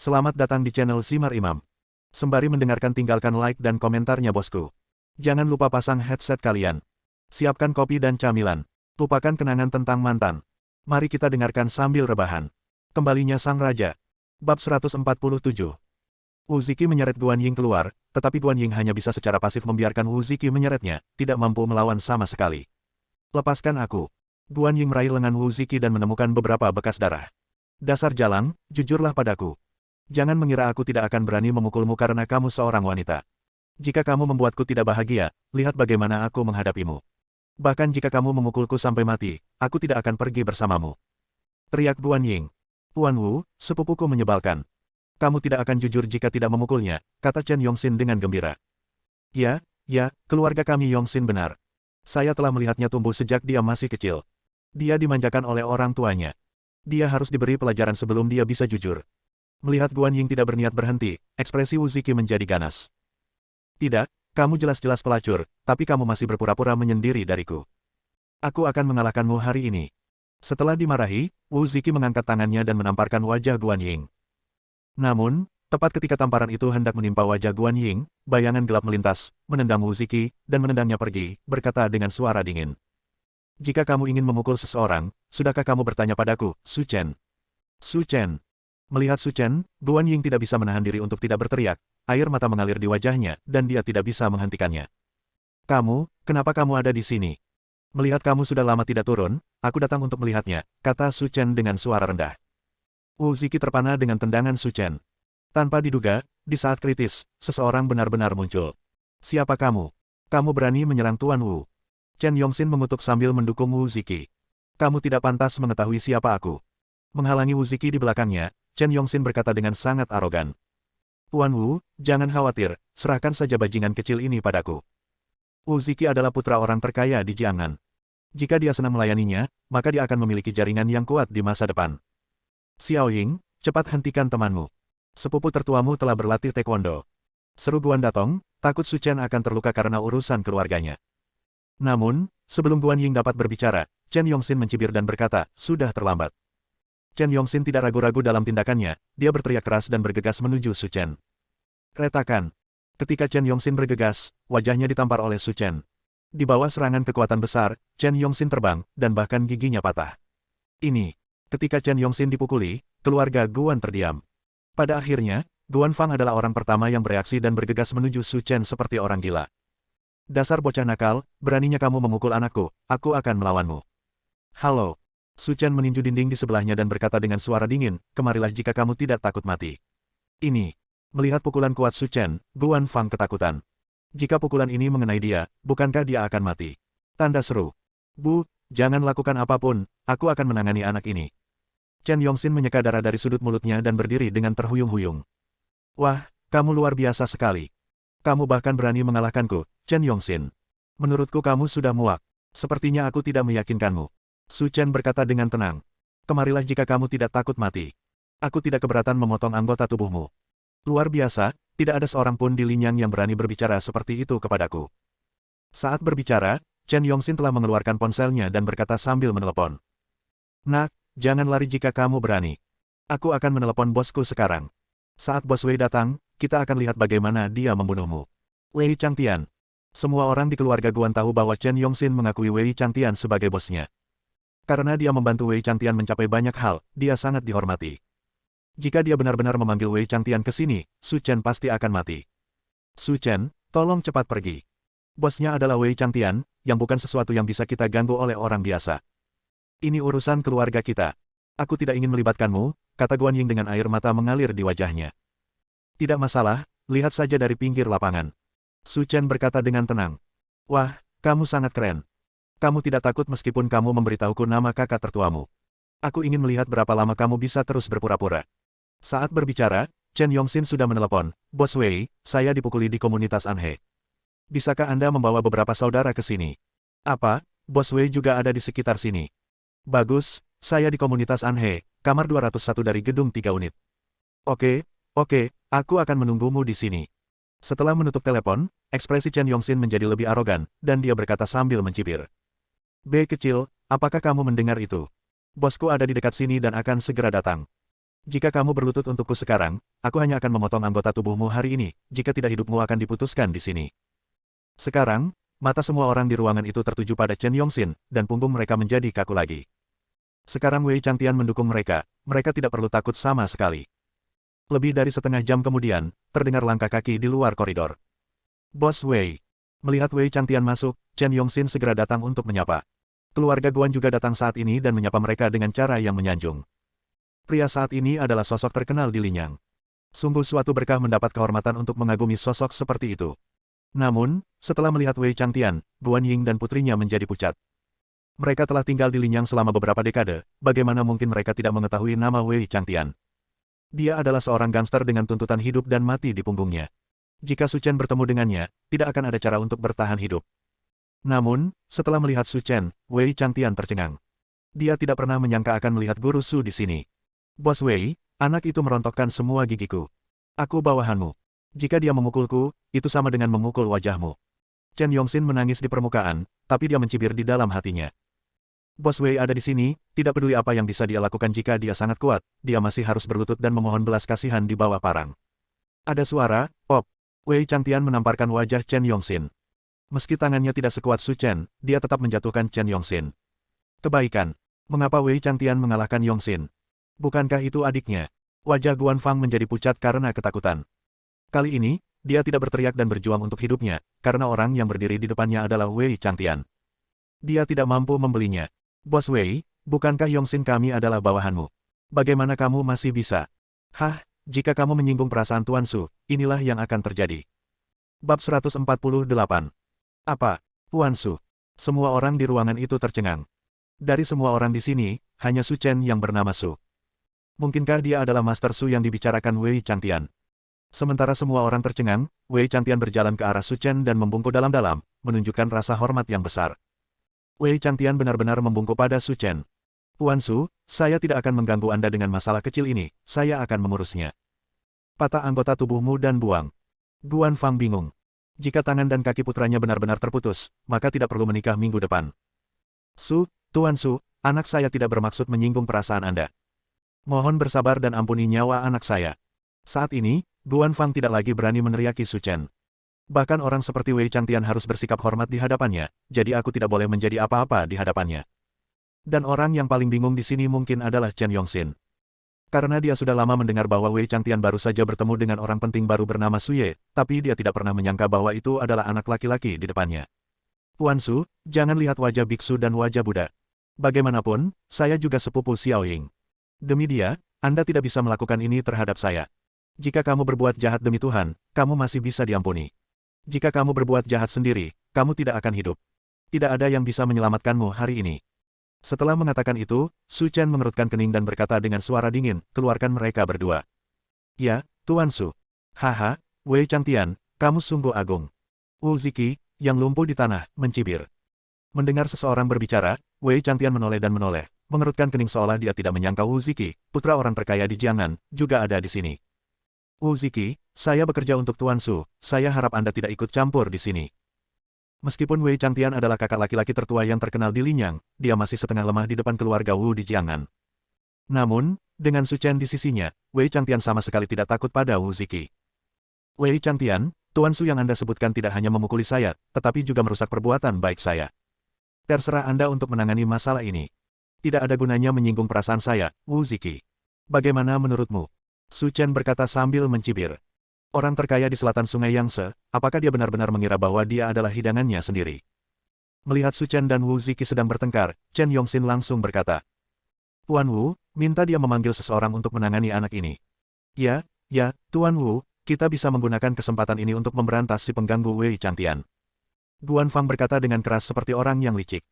Selamat datang di channel Simar Imam. Sembari mendengarkan tinggalkan like dan komentarnya bosku. Jangan lupa pasang headset kalian. Siapkan kopi dan camilan. Lupakan kenangan tentang mantan. Mari kita dengarkan sambil rebahan. Kembalinya Sang Raja. Bab 147. Wu Ziki menyeret Guan Ying keluar, tetapi Guan Ying hanya bisa secara pasif membiarkan Wu Ziki menyeretnya, tidak mampu melawan sama sekali. Lepaskan aku. Guan Ying meraih lengan Wu Ziki dan menemukan beberapa bekas darah. Dasar jalang, jujurlah padaku. Jangan mengira aku tidak akan berani memukulmu karena kamu seorang wanita. Jika kamu membuatku tidak bahagia, lihat bagaimana aku menghadapimu. Bahkan jika kamu memukulku sampai mati, aku tidak akan pergi bersamamu. Teriak Guan Ying. Tuan Wu, sepupuku menyebalkan. Kamu tidak akan jujur jika tidak memukulnya, kata Chen Yongxin dengan gembira. Ya, keluarga kami Yongxin benar. Saya telah melihatnya tumbuh sejak dia masih kecil. Dia dimanjakan oleh orang tuanya. Dia harus diberi pelajaran sebelum dia bisa jujur. Melihat Guan Ying tidak berniat berhenti, ekspresi Wu Ziki menjadi ganas. Tidak, kamu jelas-jelas pelacur, tapi kamu masih berpura-pura menyendiri dariku. Aku akan mengalahkanmu hari ini. Setelah dimarahi, Wu Ziki mengangkat tangannya dan menamparkan wajah Guan Ying. Namun, tepat ketika tamparan itu hendak menimpa wajah Guan Ying, bayangan gelap melintas, menendang Wu Ziki, dan menendangnya pergi, berkata dengan suara dingin. Jika kamu ingin memukul seseorang, sudahkah kamu bertanya padaku, Su Chen? Su Chen. Melihat Su Chen, Guan Ying tidak bisa menahan diri untuk tidak berteriak, air mata mengalir di wajahnya, dan dia tidak bisa menghentikannya. Kenapa kamu ada di sini? Melihat kamu sudah lama tidak turun, aku datang untuk melihatnya, kata Su Chen dengan suara rendah. Wu Ziki terpana dengan tendangan Su Chen. Tanpa diduga, di saat kritis, seseorang benar-benar muncul. Siapa kamu? Kamu berani menyerang Tuan Wu? Chen Yongxin mengutuk sambil mendukung Wu Ziki. Kamu tidak pantas mengetahui siapa aku. Menghalangi Wu Ziki di belakangnya, Chen Yongxin berkata dengan sangat arogan. Tuan Wu, jangan khawatir, serahkan saja bajingan kecil ini padaku. Wu Ziki adalah putra orang terkaya di Jiangnan. Jika dia senang melayaninya, maka dia akan memiliki jaringan yang kuat di masa depan. Xiao Ying, cepat hentikan temanmu. Sepupu tertuamu telah berlatih taekwondo. Seru Guan Datong, takut Su Chen akan terluka karena urusan keluarganya. Namun, sebelum Guan Ying dapat berbicara, Chen Yongxin mencibir dan berkata, sudah terlambat. Chen Yongxin tidak ragu-ragu dalam tindakannya, dia berteriak keras dan bergegas menuju Su Chen. Retakan. Ketika Chen Yongxin bergegas, wajahnya ditampar oleh Su Chen. Di bawah serangan kekuatan besar, Chen Yongxin terbang, dan bahkan giginya patah. Ketika Chen Yongxin dipukuli, keluarga Guan terdiam. Pada akhirnya, Guan Fang adalah orang pertama yang bereaksi dan bergegas menuju Su Chen seperti orang gila. Dasar bocah nakal, beraninya kamu memukul anakku, aku akan melawanmu. Halo. Su Chen meninju dinding di sebelahnya dan berkata dengan suara dingin, kemarilah jika kamu tidak takut mati. Melihat pukulan kuat Su Chen, Guan Fang ketakutan. Jika pukulan ini mengenai dia, bukankah dia akan mati? Tanda seru. Bu, jangan lakukan apapun, aku akan menangani anak ini. Chen Yongxin menyeka darah dari sudut mulutnya dan berdiri dengan terhuyung-huyung. Wah, kamu luar biasa sekali. Kamu bahkan berani mengalahkanku, Chen Yongxin. Menurutku kamu sudah muak. Sepertinya aku tidak meyakinkanmu. Su Chen berkata dengan tenang. Kemarilah jika kamu tidak takut mati. Aku tidak keberatan memotong anggota tubuhmu. Luar biasa, tidak ada seorang pun di Linyang yang berani berbicara seperti itu kepadaku. Saat berbicara, Chen Yongxin telah mengeluarkan ponselnya dan berkata sambil menelepon. Nak, jangan lari jika kamu berani. Aku akan menelepon bosku sekarang. Saat Bos Wei datang, kita akan lihat bagaimana dia membunuhmu. Wei Changtian. Semua orang di keluarga Guan tahu bahwa Chen Yongxin mengakui Wei Changtian sebagai bosnya. Karena dia membantu Wei Changtian mencapai banyak hal, dia sangat dihormati. Jika dia benar-benar memanggil Wei Changtian ke sini, Su Chen pasti akan mati. Su Chen, tolong cepat pergi. Bosnya adalah Wei Changtian, yang bukan sesuatu yang bisa kita ganggu oleh orang biasa. Ini urusan keluarga kita. Aku tidak ingin melibatkanmu, kata Guan Ying dengan air mata mengalir di wajahnya. Tidak masalah, lihat saja dari pinggir lapangan. Su Chen berkata dengan tenang. Wah, kamu sangat keren. Kamu tidak takut meskipun kamu memberitahuku nama kakak tertuamu. Aku ingin melihat berapa lama kamu bisa terus berpura-pura. Saat berbicara, Chen Yongxin sudah menelepon, Bos Wei, saya dipukuli di komunitas Anhe. Bisakah Anda membawa beberapa saudara ke sini? Apa, Bos Wei juga ada di sekitar sini? Bagus, saya di komunitas Anhe, kamar 201 dari gedung 3 unit. Oke, aku akan menunggumu di sini. Setelah menutup telepon, ekspresi Chen Yongxin menjadi lebih arogan, dan dia berkata sambil mencibir. B kecil, apakah kamu mendengar itu? Bosku ada di dekat sini dan akan segera datang. Jika kamu berlutut untukku sekarang, aku hanya akan memotong anggota tubuhmu hari ini, jika tidak hidupmu akan diputuskan di sini. Sekarang, mata semua orang di ruangan itu tertuju pada Chen Yongxin, dan punggung mereka menjadi kaku lagi. Sekarang Wei Changtian mendukung mereka tidak perlu takut sama sekali. Lebih dari setengah jam kemudian, terdengar langkah kaki di luar koridor. Bos Wei. Melihat Wei Changtian masuk, Chen Yongxin segera datang untuk menyapa. Keluarga Guan juga datang saat ini dan menyapa mereka dengan cara yang menyanjung. Pria saat ini adalah sosok terkenal di Linyang. Sungguh suatu berkah mendapat kehormatan untuk mengagumi sosok seperti itu. Namun, setelah melihat Wei Changtian, Guan Ying dan putrinya menjadi pucat. Mereka telah tinggal di Linyang selama beberapa dekade, bagaimana mungkin mereka tidak mengetahui nama Wei Changtian? Dia adalah seorang gangster dengan tuntutan hidup dan mati di punggungnya. Jika Su Chen bertemu dengannya, tidak akan ada cara untuk bertahan hidup. Namun, setelah melihat Su Chen, Wei Changtian tercengang. Dia tidak pernah menyangka akan melihat Guru Su di sini. Bos Wei, anak itu merontokkan semua gigiku. Aku bawahanmu. Jika dia memukulku, itu sama dengan memukul wajahmu. Chen Yongxin menangis di permukaan, tapi dia mencibir di dalam hatinya. Bos Wei ada di sini, tidak peduli apa yang bisa dia lakukan jika dia sangat kuat, dia masih harus berlutut dan memohon belas kasihan di bawah parang. Ada suara, pop. Wei Changtian menamparkan wajah Chen Yongxin. Meski tangannya tidak sekuat Su Chen, dia tetap menjatuhkan Chen Yongxin. Kebaikan. Mengapa Wei Changtian mengalahkan Yongxin? Bukankah itu adiknya? Wajah Guan Fang menjadi pucat karena ketakutan. Kali ini, dia tidak berteriak dan berjuang untuk hidupnya, karena orang yang berdiri di depannya adalah Wei Changtian. Dia tidak mampu membelinya. Bos Wei, bukankah Yongxin kami adalah bawahanmu? Bagaimana kamu masih bisa? Hah, jika kamu menyinggung perasaan Tuan Su, inilah yang akan terjadi. Bab 148. Apa? Tuan Su? Semua orang di ruangan itu tercengang. Dari semua orang di sini, hanya Su Chen yang bernama Su. Mungkinkah dia adalah Master Su yang dibicarakan Wei Changtian? Sementara semua orang tercengang, Wei Changtian berjalan ke arah Su Chen dan membungkuk dalam-dalam, menunjukkan rasa hormat yang besar. Wei Changtian benar-benar membungkuk pada Su Chen. Tuan Su, saya tidak akan mengganggu Anda dengan masalah kecil ini, saya akan mengurusnya. Patah anggota tubuhmu dan buang. Guan Fang bingung. Jika tangan dan kaki putranya benar-benar terputus, maka tidak perlu menikah minggu depan. Tuan Su, anak saya tidak bermaksud menyinggung perasaan Anda. Mohon bersabar dan ampuni nyawa anak saya. Saat ini, Guan Fang tidak lagi berani meneriaki Su Chen. Bahkan orang seperti Wei Changtian harus bersikap hormat di hadapannya, jadi aku tidak boleh menjadi apa-apa di hadapannya. Dan orang yang paling bingung di sini mungkin adalah Chen Yongxin. Karena dia sudah lama mendengar bahwa Wei Changtian baru saja bertemu dengan orang penting baru bernama Su Ye, tapi dia tidak pernah menyangka bahwa itu adalah anak laki-laki di depannya. Tuan Su, jangan lihat wajah biksu dan wajah Buddha. Bagaimanapun, saya juga sepupu Xiao Ying. Demi dia, Anda tidak bisa melakukan ini terhadap saya. Jika kamu berbuat jahat demi Tuhan, kamu masih bisa diampuni. Jika kamu berbuat jahat sendiri, kamu tidak akan hidup. Tidak ada yang bisa menyelamatkanmu hari ini. Setelah mengatakan itu, Su Chen mengerutkan kening dan berkata dengan suara dingin, keluarkan mereka berdua. Ya, Tuan Su. Haha, Wei Changtian, kamu sungguh agung. Wu Ziki, yang lumpuh di tanah, mencibir. Mendengar seseorang berbicara, Wei Changtian menoleh dan menoleh, mengerutkan kening seolah dia tidak menyangka Wu Ziki, putra orang terkaya di Jiangnan, juga ada di sini. Wu Ziki, saya bekerja untuk Tuan Su, saya harap Anda tidak ikut campur di sini. Meskipun Wei Changtian adalah kakak laki-laki tertua yang terkenal di Linyang, dia masih setengah lemah di depan keluarga Wu di Jiangnan. Namun, dengan Su Chen di sisinya, Wei Changtian sama sekali tidak takut pada Wu Ziki. Wei Changtian, Tuan Su yang Anda sebutkan tidak hanya memukuli saya, tetapi juga merusak perbuatan baik saya. Terserah Anda untuk menangani masalah ini. Tidak ada gunanya menyinggung perasaan saya, Wu Ziki. Bagaimana menurutmu? Su Chen berkata sambil mencibir. Orang terkaya di selatan Sungai Yangtze, apakah dia benar-benar mengira bahwa dia adalah hidangannya sendiri? Melihat Su Chen dan Wu Ziki sedang bertengkar, Chen Yongxin langsung berkata, Tuan Wu, minta dia memanggil seseorang untuk menangani anak ini. Ya, Tuan Wu, kita bisa menggunakan kesempatan ini untuk memberantas si pengganggu Wei Changtian. Guan Fang berkata dengan keras seperti orang yang licik.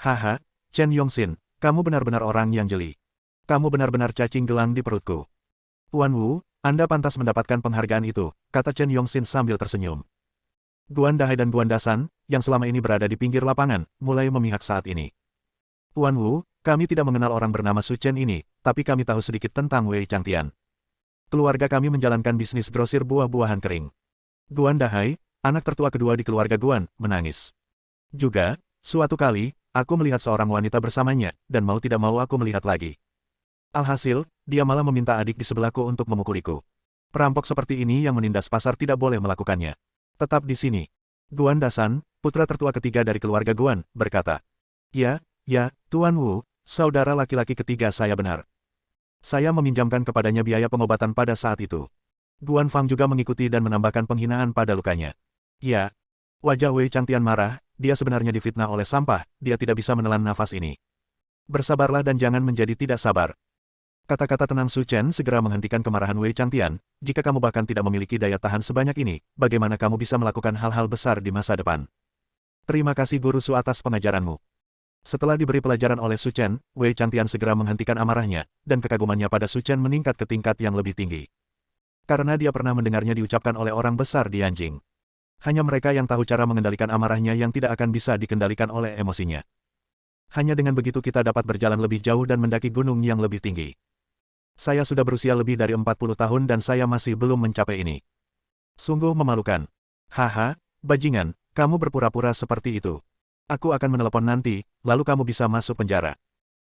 Haha, Chen Yongxin, kamu benar-benar orang yang jeli. Kamu benar-benar cacing gelang di perutku. Tuan Wu, Anda pantas mendapatkan penghargaan itu, kata Chen Yongxin sambil tersenyum. Guan Dahai dan Guan Dasan, yang selama ini berada di pinggir lapangan, mulai memihak saat ini. Tuan Wu, kami tidak mengenal orang bernama Su Chen ini, tapi kami tahu sedikit tentang Wei Changtian. Keluarga kami menjalankan bisnis grosir buah-buahan kering. Guan Dahai, anak tertua kedua di keluarga Guan, menangis. Juga, suatu kali, aku melihat seorang wanita bersamanya, dan mau tidak mau aku melihat lagi. Alhasil, dia malah meminta adik di sebelahku untuk memukuliku. Perampok seperti ini yang menindas pasar tidak boleh melakukannya. Tetap di sini. Guan Dasan, putra tertua ketiga dari keluarga Guan, berkata. Ya, Tuan Wu, saudara laki-laki ketiga saya benar. Saya meminjamkan kepadanya biaya pengobatan pada saat itu. Guan Fang juga mengikuti dan menambahkan penghinaan pada lukanya. Ya. Wajah Wei Changtian marah, dia sebenarnya difitnah oleh sampah, dia tidak bisa menelan nafas ini. Bersabarlah dan jangan menjadi tidak sabar. Kata-kata tenang Su Chen segera menghentikan kemarahan Wei Changtian, jika kamu bahkan tidak memiliki daya tahan sebanyak ini, bagaimana kamu bisa melakukan hal-hal besar di masa depan? Terima kasih Guru Su atas pengajaranmu. Setelah diberi pelajaran oleh Su Chen, Wei Changtian segera menghentikan amarahnya, dan kekagumannya pada Su Chen meningkat ke tingkat yang lebih tinggi. Karena dia pernah mendengarnya diucapkan oleh orang besar di Yanjing. Hanya mereka yang tahu cara mengendalikan amarahnya yang tidak akan bisa dikendalikan oleh emosinya. Hanya dengan begitu kita dapat berjalan lebih jauh dan mendaki gunung yang lebih tinggi. Saya sudah berusia lebih dari 40 tahun dan saya masih belum mencapai ini. Sungguh memalukan. Haha, bajingan, kamu berpura-pura seperti itu. Aku akan menelepon nanti, lalu kamu bisa masuk penjara.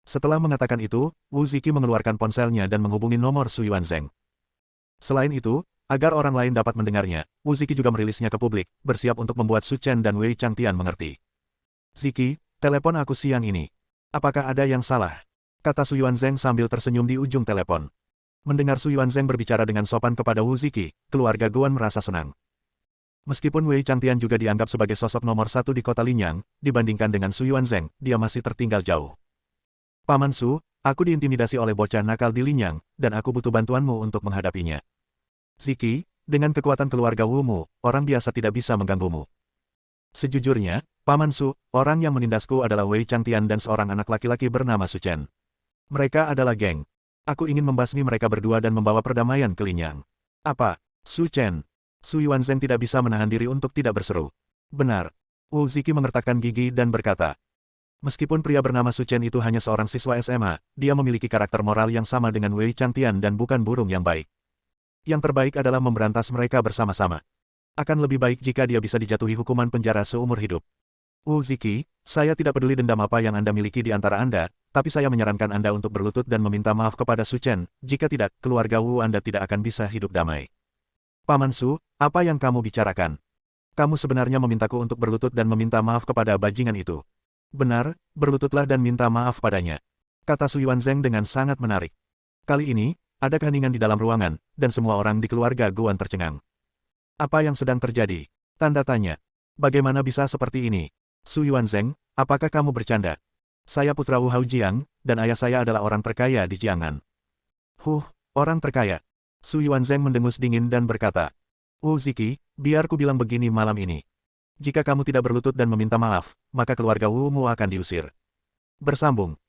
Setelah mengatakan itu, Wu Ziki mengeluarkan ponselnya dan menghubungi nomor Su Yuanzheng. Selain itu, agar orang lain dapat mendengarnya, Wu Ziki juga merilisnya ke publik, bersiap untuk membuat Su Chen dan Wei Changtian mengerti. Ziki, telepon aku siang ini. Apakah ada yang salah? Kata Su Yuanzheng sambil tersenyum di ujung telepon. Mendengar Su Yuanzheng berbicara dengan sopan kepada Wu Ziki, keluarga Guan merasa senang. Meskipun Wei Changtian juga dianggap sebagai sosok nomor satu di kota Linyang, dibandingkan dengan Su Yuanzheng, dia masih tertinggal jauh. Paman Su, aku diintimidasi oleh bocah nakal di Linyang, dan aku butuh bantuanmu untuk menghadapinya. Ziki, dengan kekuatan keluarga Wumu, orang biasa tidak bisa mengganggumu. Sejujurnya, Paman Su, orang yang menindasku adalah Wei Changtian dan seorang anak laki-laki bernama Su Chen. Mereka adalah geng. Aku ingin membasmi mereka berdua dan membawa perdamaian ke Linyang. Apa? Su Chen. Su Yuanzheng tidak bisa menahan diri untuk tidak berseru. Benar. Wu Ziki mengertakkan gigi dan berkata. Meskipun pria bernama Su Chen itu hanya seorang siswa SMA, dia memiliki karakter moral yang sama dengan Wei Changtian dan bukan burung yang baik. Yang terbaik adalah memberantas mereka bersama-sama. Akan lebih baik jika dia bisa dijatuhi hukuman penjara seumur hidup. Wu Ziki, saya tidak peduli dendam apa yang Anda miliki di antara Anda, tapi saya menyarankan Anda untuk berlutut dan meminta maaf kepada Su Chen, jika tidak, keluarga Wu Anda tidak akan bisa hidup damai. Paman Su, apa yang kamu bicarakan? Kamu sebenarnya memintaku untuk berlutut dan meminta maaf kepada bajingan itu. Benar, berlututlah dan minta maaf padanya. Kata Su Yuanzheng dengan sangat menarik. Kali ini, ada keheningan di dalam ruangan, dan semua orang di keluarga Guan tercengang. Apa yang sedang terjadi? Tanda tanya. Bagaimana bisa seperti ini? Su Yuanzheng, apakah kamu bercanda? Saya putra Wu Haojiang, dan ayah saya adalah orang terkaya di Jiangnan. Orang terkaya. Su Yuanzheng mendengus dingin dan berkata. Wu Ziki, biar ku bilang begini malam ini. Jika kamu tidak berlutut dan meminta maaf, maka keluarga Wu Mu akan diusir. Bersambung.